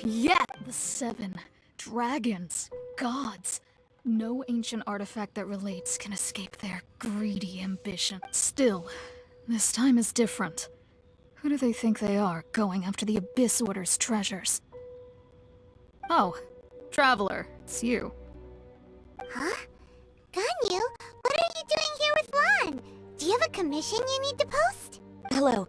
Yet the 7 dragons, gods. No ancient artifact that relates can escape their greedy ambition. Still, this time is different. Who do they think they are, going after the Abyss Order's treasures? Oh, Traveler, it's you. Huh? Ganyu, what are you doing here with Lan? Do you have a commission you need to post? Hello.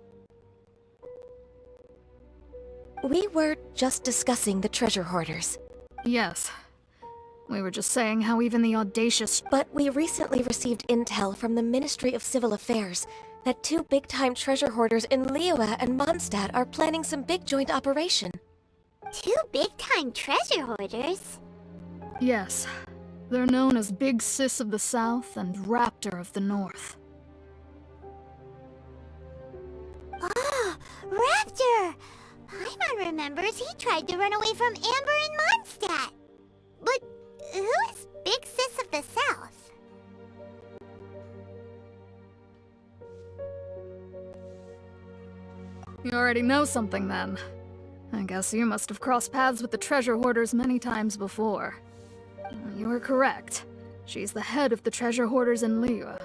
We were just discussing the treasure hoarders. Yes. We were just saying how even the audacious... But we recently received intel from the Ministry of Civil Affairs that 2 big-time treasure hoarders in Liyue and Mondstadt are planning some big joint operation. 2 big-time treasure hoarders? Yes. They're known as Big Sis of the South and Raptor of the North. Oh, Raptor! Paimon remembers he tried to run away from Amber in Mondstadt. But who is Big Sis of the South? You already know something then. I guess you must have crossed paths with the treasure hoarders many times before. You are correct. She's the head of the treasure hoarders in Liyue.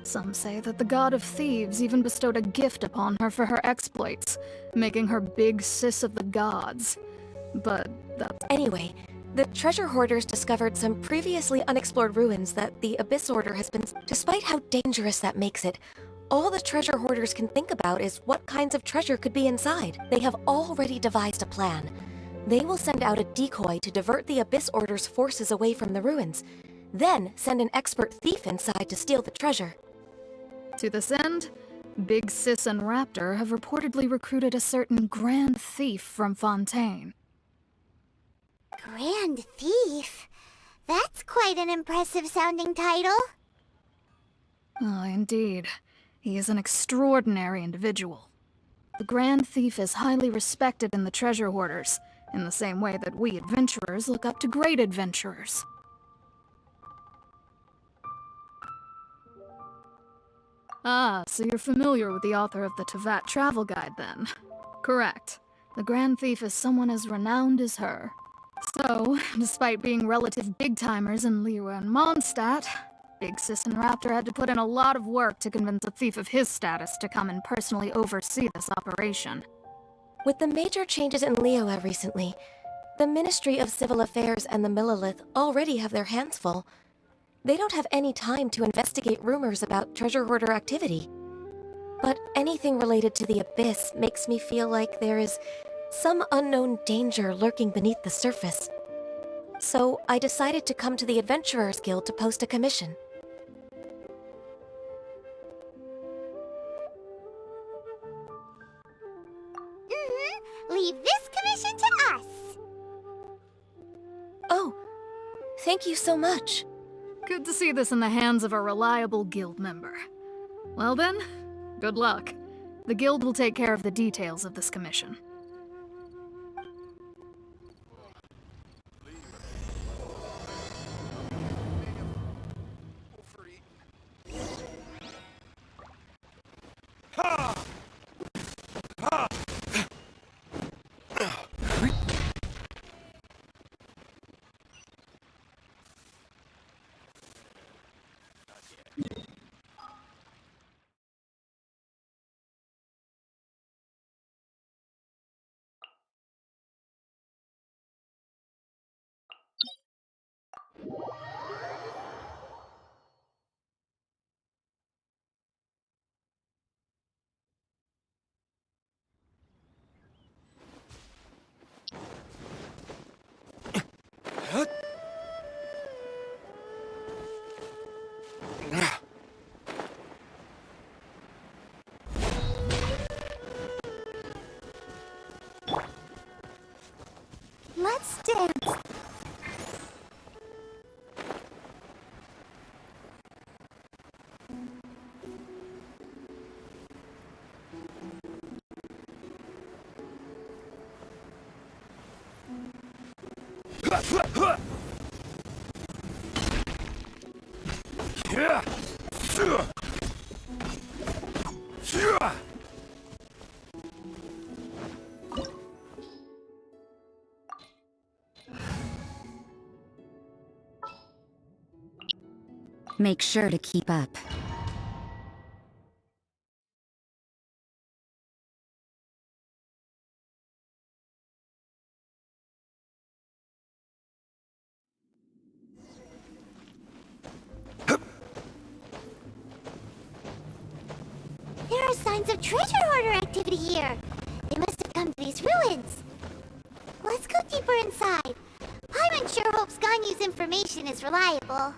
Some say that the god of thieves even bestowed a gift upon her for her exploits, making her Big Sis of the gods. But that's... Anyway, the treasure hoarders discovered some previously unexplored ruins that the Abyss Order has been... Despite how dangerous that makes it, all the treasure hoarders can think about is what kinds of treasure could be inside. They have already devised a plan. They will send out a decoy to divert the Abyss Order's forces away from the ruins, then send an expert thief inside to steal the treasure. To this end, Big Sis and Raptor have reportedly recruited a certain Grand Thief from Fontaine. Grand Thief? That's quite an impressive sounding title. Oh, indeed. He is an extraordinary individual. The Grand Thief is highly respected in the treasure hoarders, in the same way that we adventurers look up to great adventurers. Ah, so you're familiar with the author of the Tevat Travel Guide, then? Correct. The Grand Thief is someone as renowned as her. So, despite being relative big-timers in Liyue and Mondstadt, Big Sis and Raptor had to put in a lot of work to convince a thief of his status to come and personally oversee this operation. With the major changes in Liyue recently, the Ministry of Civil Affairs and the Millelith already have their hands full. They don't have any time to investigate rumors about treasure hoarder activity. But anything related to the Abyss makes me feel like there is some unknown danger lurking beneath the surface. So I decided to come to the Adventurers Guild to post a commission. Leave this commission to us. Oh, thank you so much. Good to see this in the hands of a reliable guild member. Well then, good luck. The guild will take care of the details of this commission. Let's dance. Make sure to keep up. There are signs of treasure hoarder activity here. They must have come to these ruins. Let's go deeper inside. Paimon sure hopes Ganyu's information is reliable.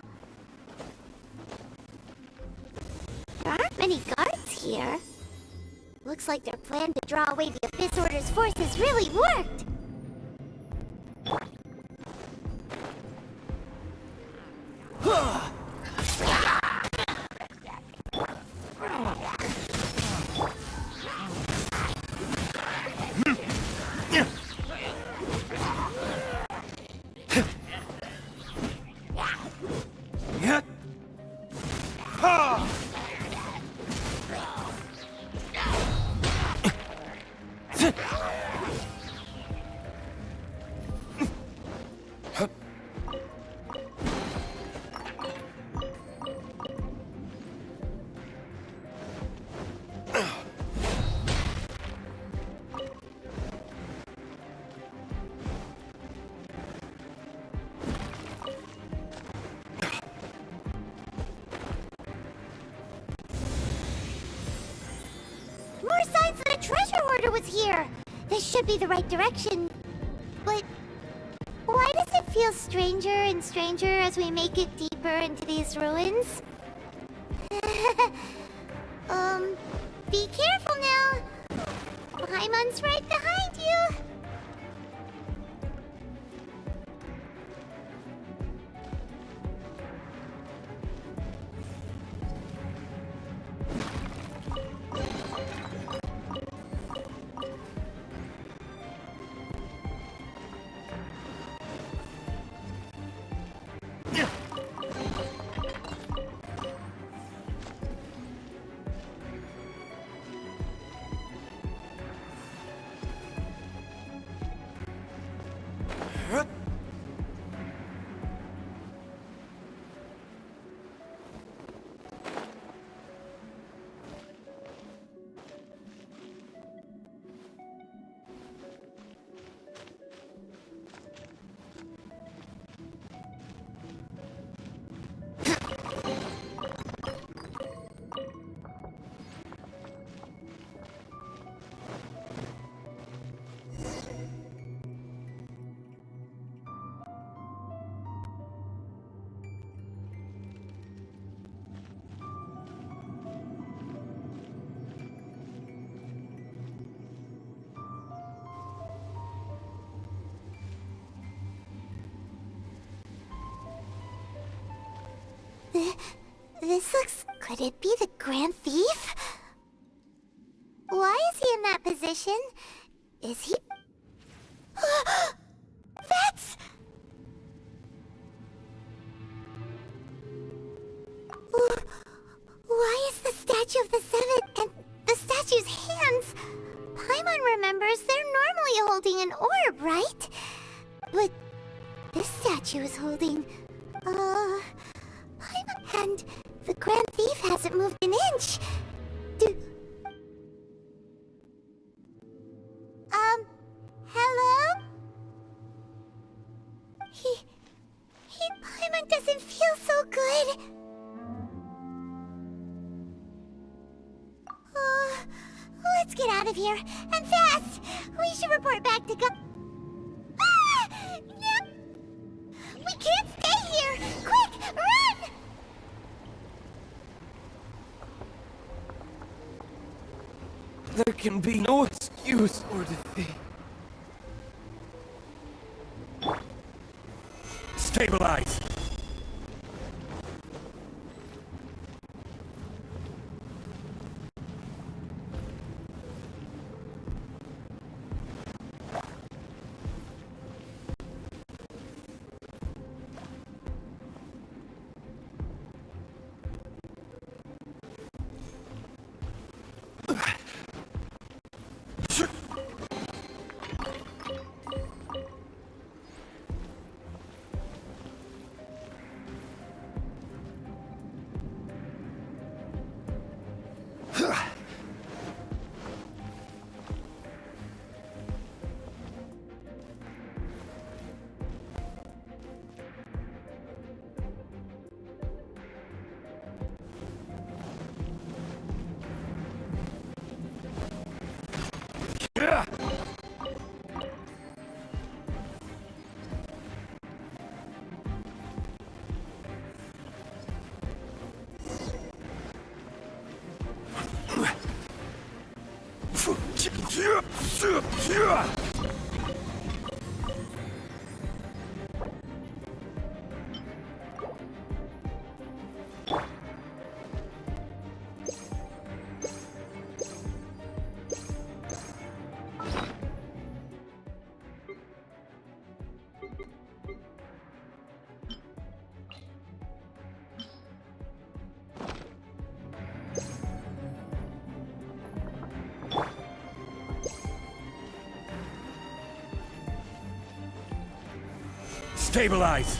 There aren't many guards here. Looks like their plan to draw away the Abyss Order's forces really worked. More signs that a treasure hoarder was here! This should be the right direction. But why does it feel stranger and stranger as we make it deeper into these ruins? Be careful now! Paimon's right behind you! This looks... Could it be the Grand Thief? Why is he in that position? Is he... That's... Why is the statue of the Seven and the statue's hands? Paimon remembers they're normally holding an orb, right? But this statue is holding... Paimon and the Grand Thief hasn't moved an inch. Hello? Paimon doesn't feel so good. Let's get out of here, and fast! We should report back to Yep! We can't stay here! Quick, run! There can be no excuse for defeat. Stabilize! Stabilize!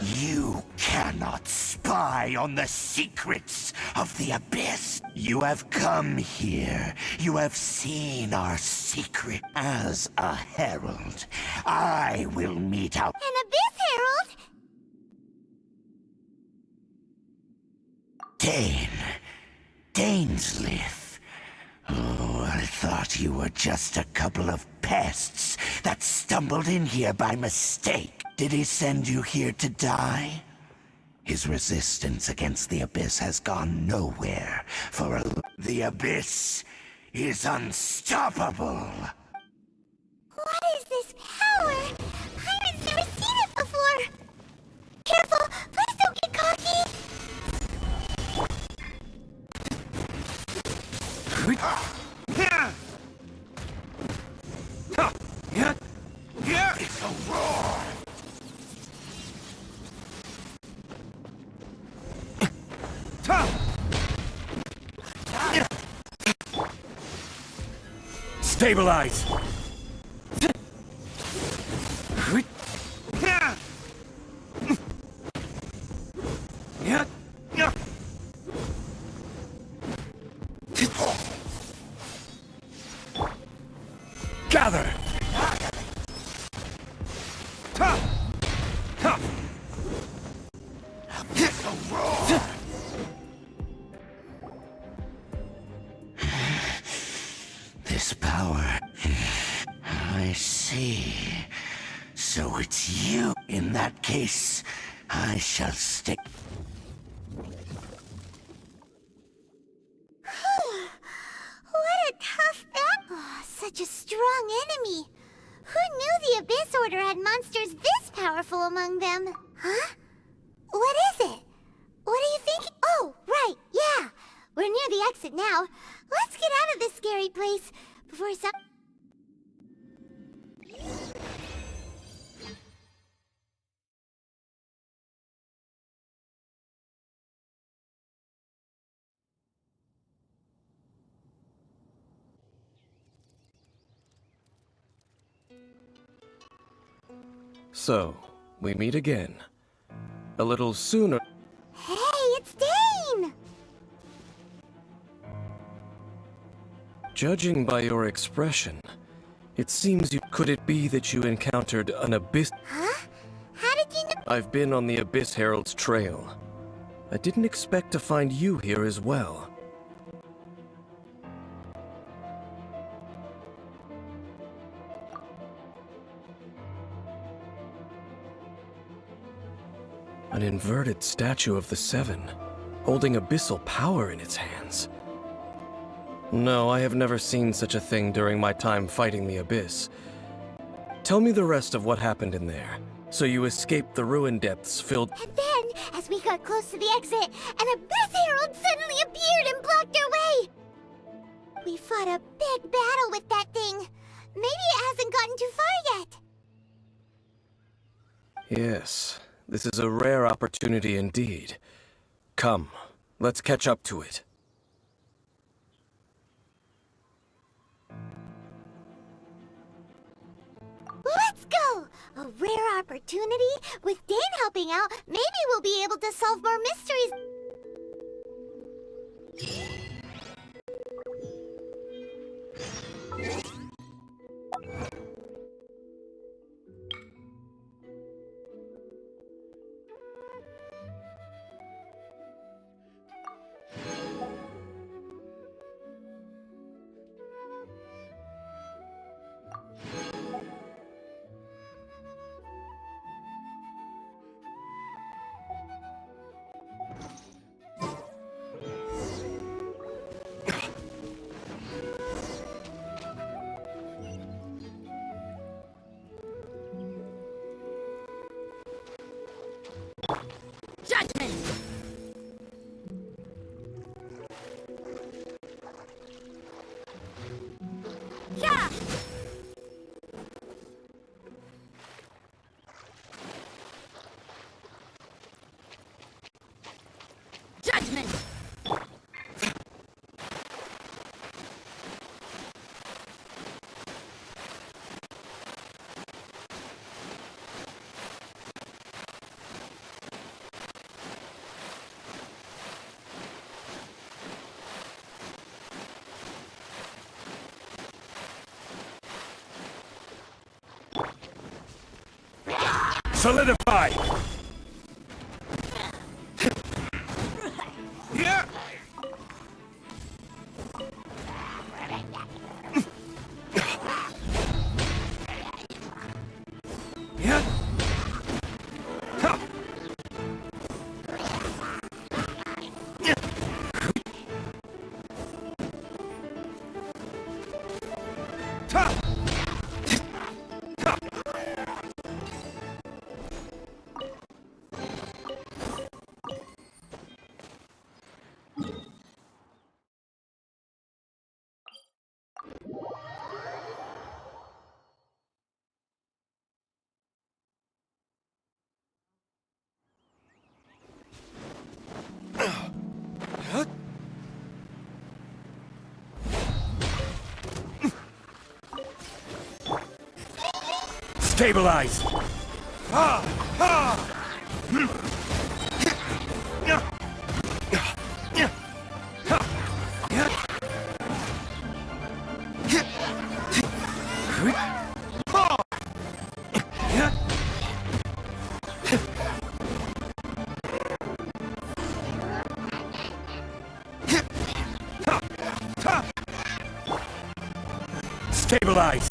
You cannot spy on the secrets of the Abyss. You have come here. You have seen our secret. As a herald, I will mete out. An Abyss Herald? Dainslith. Oh, I thought you were just a couple of pests that stumbled in here by mistake. Did he send you here to die? His resistance against the Abyss has gone nowhere The Abyss is unstoppable. What is this power? Pirate's never seen it before. Careful, please don't get cocky. It's a roar! Stabilize! Gather! It's a roar! This power... I see. So it's you. In that case, I shall stick... What a tough battle. Oh, such a strong enemy. Who knew the Abyss Order had monsters this powerful among them? Huh? What is it? What do you think? Oh, right, yeah. We're near the exit now. Let's get out of this scary place before some... So, we meet again. A little sooner. Hey, it's Dane! Judging by your expression, it seems you... Could it be that you encountered an Abyss... Huh? How did you know? I've been on the Abyss Herald's trail. I didn't expect to find you here as well. An inverted statue of the Seven, holding abyssal power in its hands. No, I have never seen such a thing during my time fighting the Abyss. Tell me the rest of what happened in there. So you escaped the ruin depths filled... And then, as we got close to the exit, an Abyss Herald suddenly appeared and blocked our way! We fought a big battle with that thing. Maybe it hasn't gotten too far yet. Yes, this is a rare opportunity indeed. Come, let's catch up to it. Let's go! A rare opportunity? With Dane helping out, maybe we'll be able to solve more mysteries. Solidify! Yeah! Stabilize! Stabilize!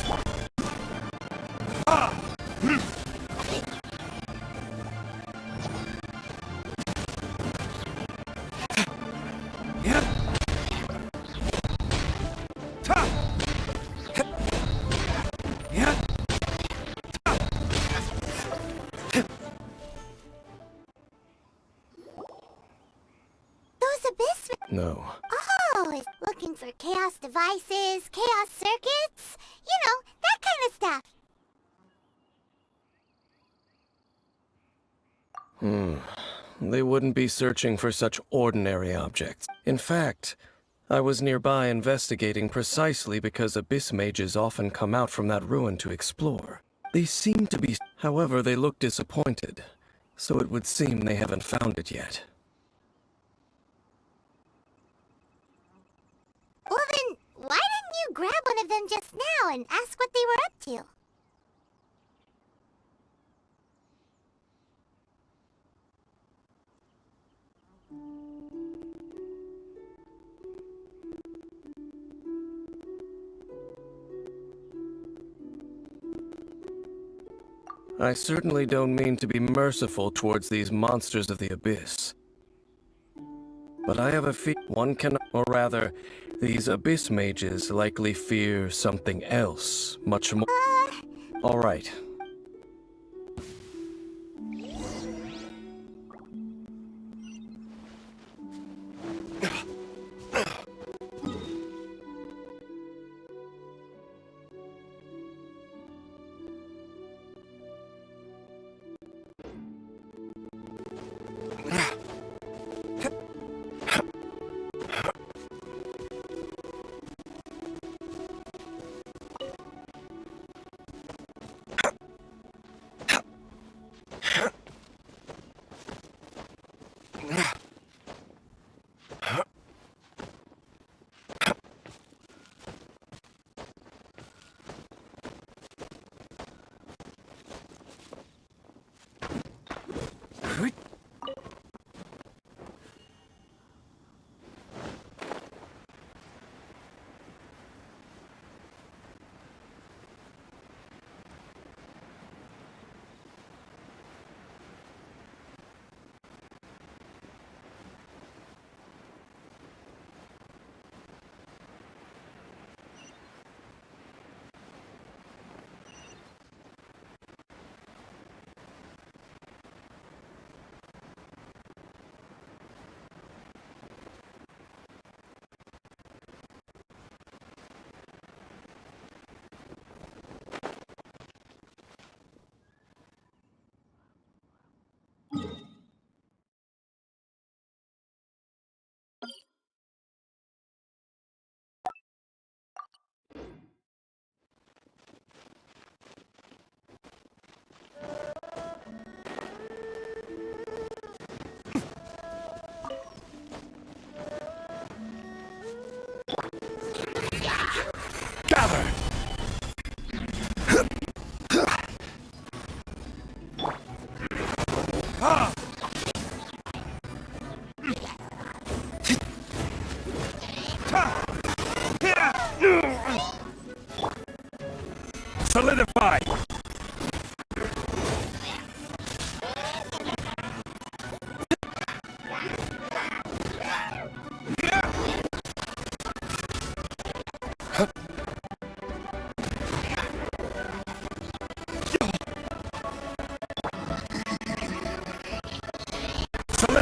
Those abyss... No. Oh, it's looking for chaos devices, chaos circuits, you know, that kind of stuff. They wouldn't be searching for such ordinary objects. In fact, I was nearby investigating precisely because abyss mages often come out from that ruin to explore. They seem to be... However, they look disappointed, so it would seem they haven't found it yet. Well then, why didn't you grab one of them just now and ask what they were up to? I certainly don't mean to be merciful towards these monsters of the abyss. But I have a one can, or rather, these abyss mages likely fear something else, much more. All right.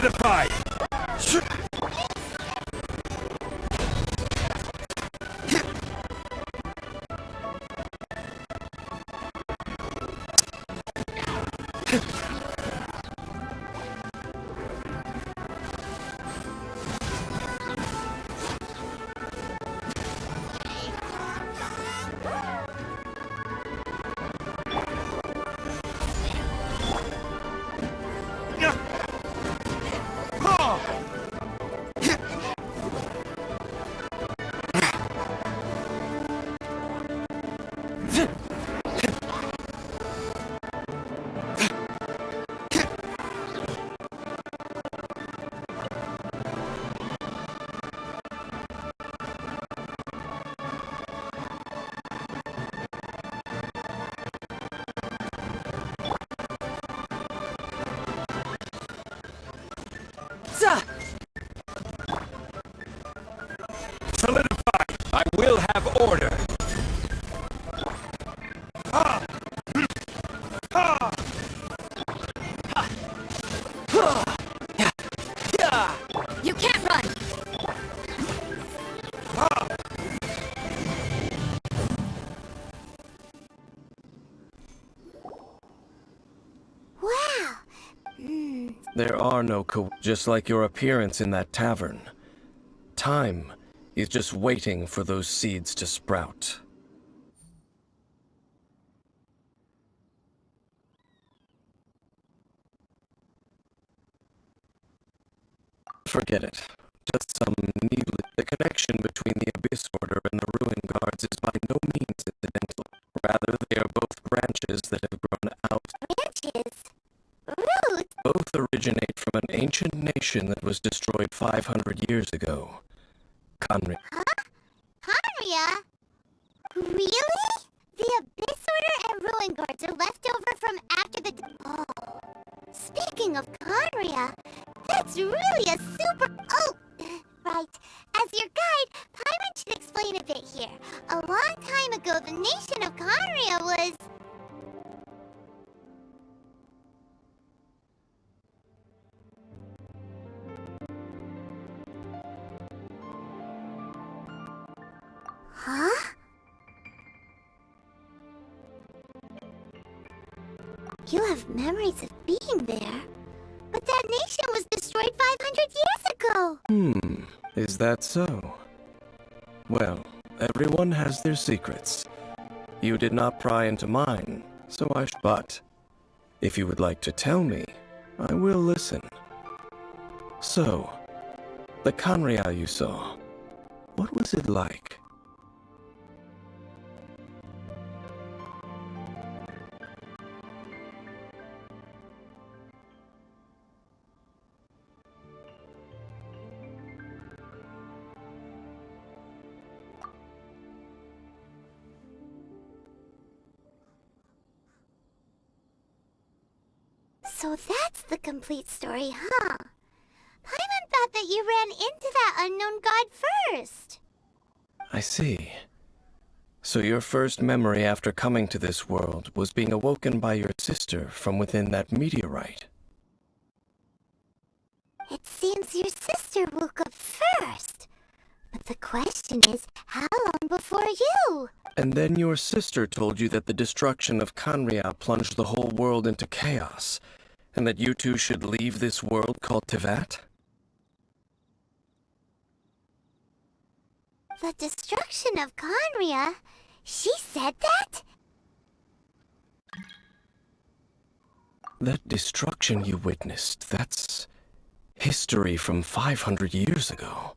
Solidified! Solidified! I will have order! You can't run! Wow. There are no just like your appearance in that tavern. Time is just waiting for those seeds to sprout. Forget it. Just some needless... The connection between the Abyss Order and the Ruin Guards is by no means incidental. Rather, they are both branches that have grown out. Branches? Roots? Both originate from an ancient nation that was destroyed 500 years ago. Conry. Huh? Conria? Really? The Abyss Order and Ruin Guards are left over from after the... Oh. Speaking of Conria, that's really a super... Oh! Right. As your guide, Paimon should explain a bit here. A long time ago, the nation of Conria was... Huh? You have memories of being there. But that nation was destroyed 500 years ago! Is that so? Well, everyone has their secrets. You did not pry into mine, so but if you would like to tell me, I will listen. So, the Conria you saw, what was it like? So that's the complete story, huh? Paimon thought that you ran into that unknown god first. I see. So your first memory after coming to this world was being awoken by your sister from within that meteorite. It seems your sister woke up first. But the question is, how long before you? And then your sister told you that the destruction of Conria plunged the whole world into chaos, and that you two should leave this world called Tevat? The destruction of Conria? She said that? That destruction you witnessed, that's history from 500 years ago.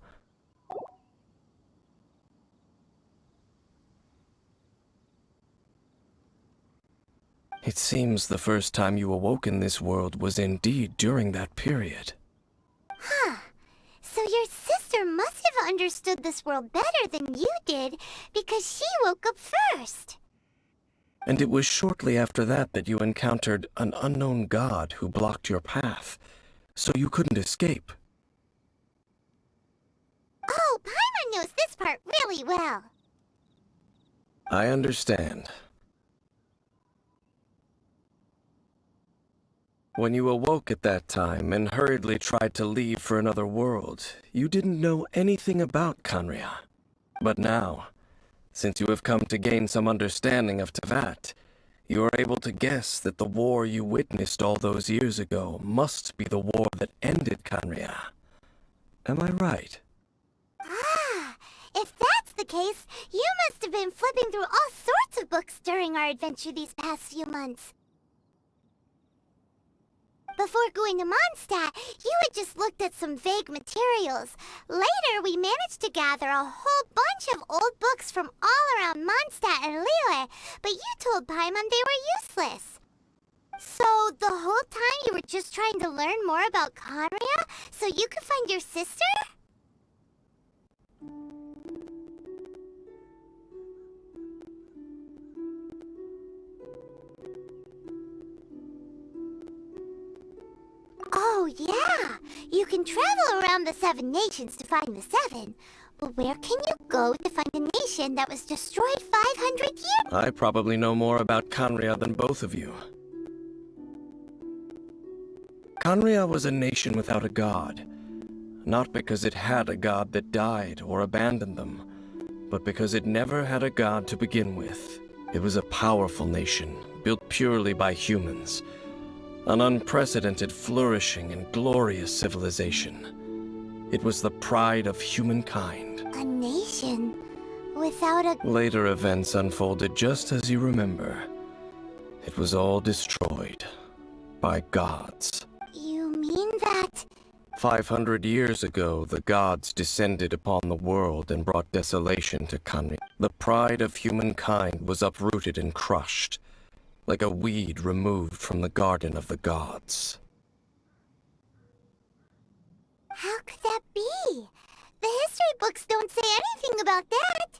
It seems the first time you awoke in this world was indeed during that period. Huh. So your sister must have understood this world better than you did, because she woke up first. And it was shortly after that that you encountered an unknown god who blocked your path, so you couldn't escape. Oh, Paimon knows this part really well. I understand. When you awoke at that time and hurriedly tried to leave for another world, you didn't know anything about Kanria. But now, since you have come to gain some understanding of Tevat, you are able to guess that the war you witnessed all those years ago must be the war that ended Kanria. Am I right? Ah, if that's the case, you must have been flipping through all sorts of books during our adventure these past few months. Before going to Mondstadt, you had just looked at some vague materials. Later, we managed to gather a whole bunch of old books from all around Mondstadt and Liyue, but you told Paimon they were useless. So, the whole time you were just trying to learn more about Kanria so you could find your sister? Oh, yeah! You can travel around the 7 nations to find the 7. But where can you go to find a nation that was destroyed 500 years? I probably know more about Kanria than both of you. Kanria was a nation without a god. Not because it had a god that died or abandoned them, but because it never had a god to begin with. It was a powerful nation, built purely by humans. An unprecedented, flourishing, and glorious civilization. It was the pride of humankind. A nation without a... Later events unfolded just as you remember. It was all destroyed by gods. You mean that... 500 years ago, the gods descended upon the world and brought desolation to Kanria. The pride of humankind was uprooted and crushed, like a weed removed from the garden of the gods. How could that be? The history books don't say anything about that.